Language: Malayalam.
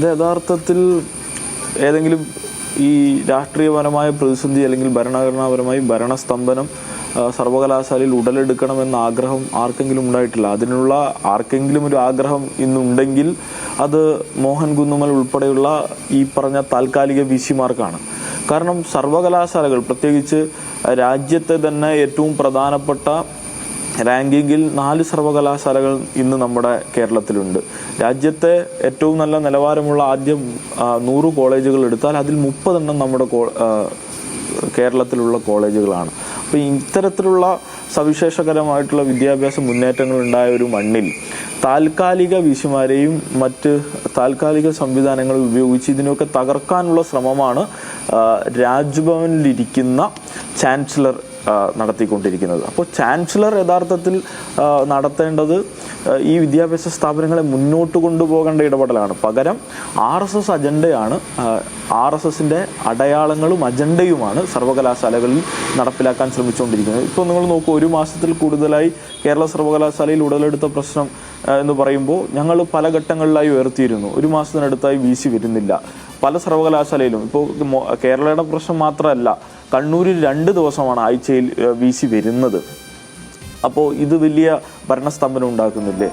ഇത് യഥാർത്ഥത്തിൽ ഏതെങ്കിലും ഈ രാഷ്ട്രീയപരമായ പ്രതിസന്ധി അല്ലെങ്കിൽ ഭരണഘടനാപരമായി ഭരണസ്തംഭനം സർവകലാശാലയിൽ ഉടലെടുക്കണമെന്ന ആഗ്രഹം ആർക്കെങ്കിലും ഉണ്ടായിട്ടില്ല. അതിനുള്ള ആർക്കെങ്കിലും ഒരു ആഗ്രഹം ഇന്നുണ്ടെങ്കിൽ അത് മോഹൻ കുന്നുമ്മൽ ഉൾപ്പെടെയുള്ള ഈ പറഞ്ഞ താൽക്കാലിക വിസിമാർക്കാണ്. കാരണം സർവകലാശാലകൾ, പ്രത്യേകിച്ച് രാജ്യത്തെ തന്നെ ഏറ്റവും പ്രധാനപ്പെട്ട റാങ്കിങ്ങിൽ 4 സർവകലാശാലകൾ ഇന്ന് നമ്മുടെ കേരളത്തിലുണ്ട്. രാജ്യത്തെ ഏറ്റവും നല്ല നിലവാരമുള്ള ആദ്യം 100 കോളേജുകൾ എടുത്താൽ അതിൽ 30 എണ്ണം നമ്മുടെ കേരളത്തിലുള്ള കോളേജുകളാണ്. അപ്പോൾ ഇത്തരത്തിലുള്ള സവിശേഷകരമായിട്ടുള്ള വിദ്യാഭ്യാസ മുന്നേറ്റങ്ങൾ ഉണ്ടായ ഒരു മണ്ണിൽ താൽക്കാലിക വിസിമാരെയും മറ്റ് താൽക്കാലിക സംവിധാനങ്ങൾ ഉപയോഗിച്ച് ഇതിനൊക്കെ തകർക്കാനുള്ള ശ്രമമാണ് രാജ്ഭവനിലിരിക്കുന്ന ചാൻസലർ നടത്തിക്കൊണ്ടിരിക്കുന്നത്. അപ്പോൾ ചാൻസലർ യഥാർത്ഥത്തിൽ നടത്തേണ്ടത് ഈ വിദ്യാഭ്യാസ സ്ഥാപനങ്ങളെ മുന്നോട്ട് കൊണ്ടുപോകേണ്ട ഇടപെടലാണ്. പകരം RSS അജണ്ടയാണ്, RSSന്റെ അടയാളങ്ങളും അജണ്ടയുമാണ് സർവകലാശാലകളിൽ നടപ്പിലാക്കാൻ ശ്രമിച്ചുകൊണ്ടിരിക്കുന്നത്. ഇപ്പോൾ നിങ്ങൾ നോക്കൂ, 1 മാസത്തിൽ കൂടുതലായി കേരള സർവകലാശാലയിൽ ഉടലെടുത്ത പ്രശ്നം എന്ന് പറയുമ്പോൾ ഞങ്ങൾ പല ഘട്ടങ്ങളിലായി ഉയർത്തിയിരുന്നു. 1 മാസത്തിനടുത്തായി VC വരുന്നില്ല. പല സർവകലാശാലയിലും ഇപ്പോൾ കേരളയുടെ പ്രശ്നം മാത്രമല്ല, കണ്ണൂരിൽ 2 ദിവസമാണ് ആഴ്ചയിൽ VC വരുന്നത്. അപ്പോൾ ഇത് വലിയ ഭരണസ്തംഭനം ഉണ്ടാക്കുന്നില്ലേ?